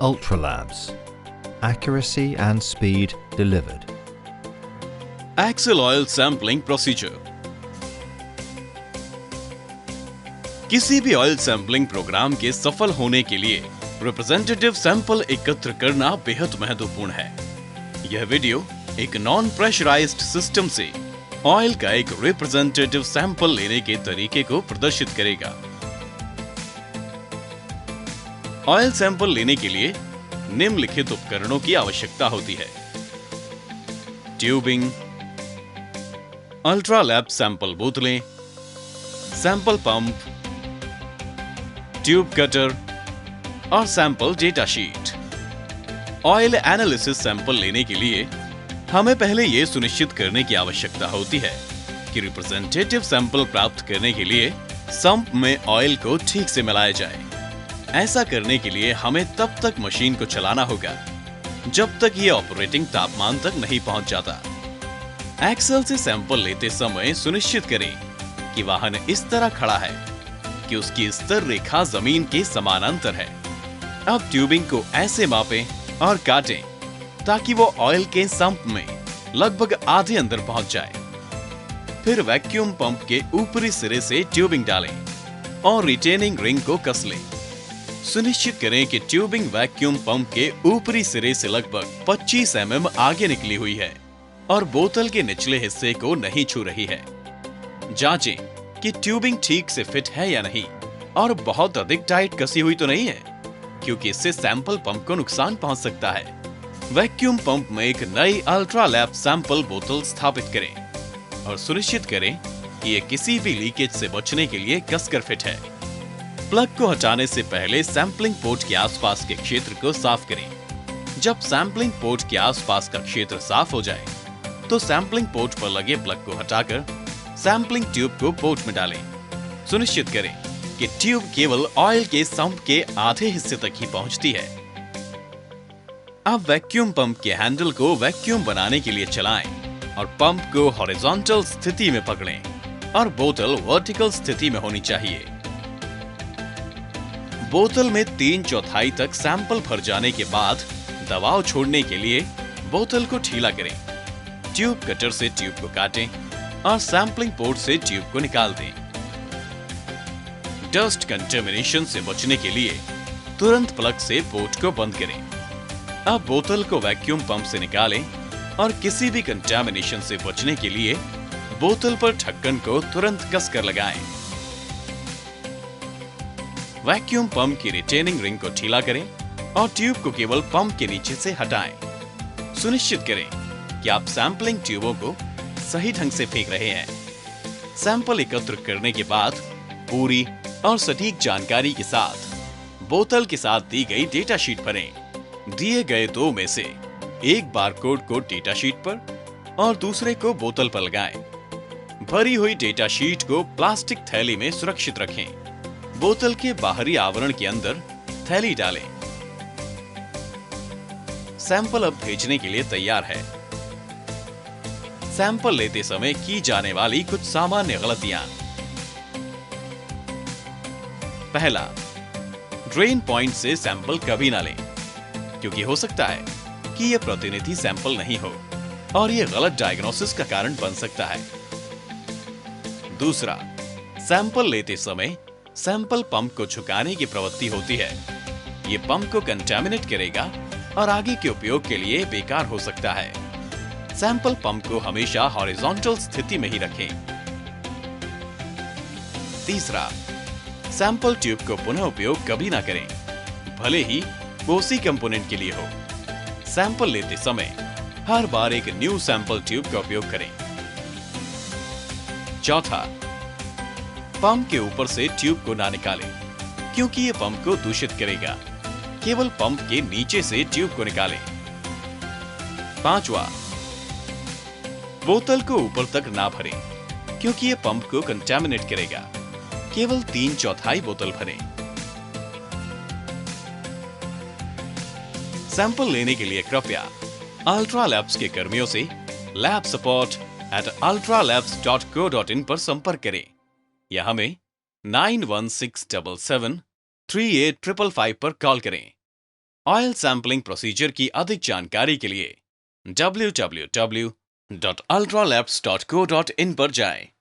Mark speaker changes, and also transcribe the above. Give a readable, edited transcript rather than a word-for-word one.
Speaker 1: Ultra Labs. Accuracy and speed delivered.
Speaker 2: Axle Oil Sampling Procedure. किसी भी oil sampling programme के सफल होने के लिए रिप्रेजेंटेटिव सैंपल एकत्र करना बेहद महत्वपूर्ण है। यह वीडियो एक नॉन प्रेशराइज्ड सिस्टम से ऑयल का एक रिप्रेजेंटेटिव सैंपल लेने के तरीके को प्रदर्शित करेगा। ऑयल सैंपल लेने के लिए निम्नलिखित उपकरणों की आवश्यकता होती है: ट्यूबिंग, अल्ट्रा लैब सैंपल बोतलें, सैंपल पंप, ट्यूब कटर और sample data sheet. Oil analysis sample लेने के लिए हमें पहले यह सुनिश्चित करने की आवश्यकता होती है कि रिप्रेजेंटेटिव सैंपल प्राप्त करने के लिए सम्प में ऑयल को ठीक से मिलाया जाए। ऐसा करने के लिए हमें तब तक मशीन को चलाना होगा जब तक यह ऑपरेटिंग तापमान तक नहीं पहुंच जाता। एक्सेल से सैंपल लेते समय सुनिश्चित करें कि वाहन इस तरह खड़ा है कि उसकी स्तर रेखा जमीन के समानांतर है। अब ट्यूबिंग को ऐसे मापें और काटें ताकि वो ऑयल के सम्प में लगभग आधे अंदर पहुंच जाए। फिर वैक्यूम पंप के ऊपरी सिरे से ट्यूबिंग डालें और रिटेनिंग रिंग को कस लें। सुनिश्चित करें कि ट्यूबिंग वैक्यूम पंप के ऊपरी सिरे से लगभग 25 mm आगे निकली हुई है और बोतल के निचले हिस्से को नहीं छू रही है। जांचें कि ट्यूबिंग ठीक से फिट है या नहीं और बहुत अधिक टाइट कसी हुई तो नहीं है, क्योंकि इससे सैंपल पंप को नुकसान पहुंच सकता है। वैक्यूम पंप में एक नई अल्ट्रा लैब सैंपल बोतल स्थापित करें और सुनिश्चित करें कि यह किसी भी लीकेज से बचने के लिए कसकर फिट है। प्लग को हटाने से पहले सैंपलिंग पोर्ट के आसपास के क्षेत्र को साफ करें। जब सैंपलिंग पोर्ट के आसपास का क्षेत्र साफ हो जाए तो सैंपलिंग पोर्ट पर लगे प्लग को हटाकर सैंपलिंग ट्यूब को पोर्ट में डालें। सुनिश्चित करें कि ट्यूब केवल ऑयल के सम्प के आधे हिस्से तक ही पहुंचती है। अब वैक्यूम पंप के हैंडल को वैक्यूम बनाने के लिए चलाएं और पंप को हॉरिजॉन्टल स्थिति में पकड़ें और बोतल वर्टिकल स्थिति में होनी चाहिए। बोतल में 3/4 तक सैंपल भर जाने के बाद दबाव छोड़ने के लिए बोतल को ढीला करें। ट्यूब कटर से ट्यूब को काटें और सैंपलिंग पोर्ट से ट्यूब को निकाल दें। डस्ट कंटेमिनेशन से बचने के लिए तुरंत प्लग से पोर्ट को बंद करें। अब बोतल को वैक्यूम पंप से निकालें और किसी भी कंटेमिनेशन से बचने के लिए बोतल पर ढक्कन को तुरंत कसकर लगाएं। वैक्यूम पंप की रिटेनिंग रिंग को ढीला करें और ट्यूब को केवल पंप के नीचे से हटाएं। सुनिश्चित करें कि आप सैंपलिंग ट्यूबों को सही ढंग से फेंक रहे हैं। सैंपल एकत्र करने के बाद पूरी और सटीक जानकारी के साथ बोतल के साथ दी गई डेटा शीट भरें। दिए गए दो में से एक बारकोड को डेटा शीट पर और दूसरे को बोतल पर लगाएं। भरी हुई डेटा शीट को प्लास्टिक थैली में सुरक्षित रखें। बोतल के बाहरी आवरण के अंदर थैली डालें। सैंपल अब भेजने के लिए तैयार है। सैंपल लेते समय की जाने वाली कुछ सामान्य गलतियां। पहला, ड्रेन पॉइंट से सैंपल कभी ना लें, क्योंकि हो सकता है कि यह प्रतिनिधि सैंपल नहीं हो और यह गलत डायग्नोसिस का कारण बन सकता है। दूसरा, सैंपल लेते समय सैंपल पंप को झुकाने की प्रवृत्ति होती है। यह पंप को कंटेमिनेट करेगा और आगे के उपयोग के लिए बेकार हो सकता है। सैंपल पंप को हमेशा हॉरिजॉन्टल स्थिति में ही रखें। तीसरा, सैंपल ट्यूब को पुनः उपयोग कभी ना करें, भले ही वो उसी कंपोनेंट के लिए हो। सैंपल लेते समय हर बार एक न्यू सैंपल ट्यूब का उपयोग करें। चौथा, पंप के ऊपर से ट्यूब को ना निकालें, क्योंकि यह पंप को दूषित करेगा। केवल पंप के नीचे से ट्यूब को निकालें। पांचवा, बोतल को ऊपर तक ना भरें, क्योंकि यह पंप को कंटेमिनेट करेगा। केवल 3/4 बोतल भरें। सैंपल लेने के लिए कृपया अल्ट्रा लैब्स के कर्मियों से labsupport@ultralabs.co.in पर संपर्क करें या हमें 9167738555 पर कॉल करें। ऑयल सैंपलिंग प्रोसीजर की अधिक जानकारी के लिए www.ultralabs.co.in पर जाएं।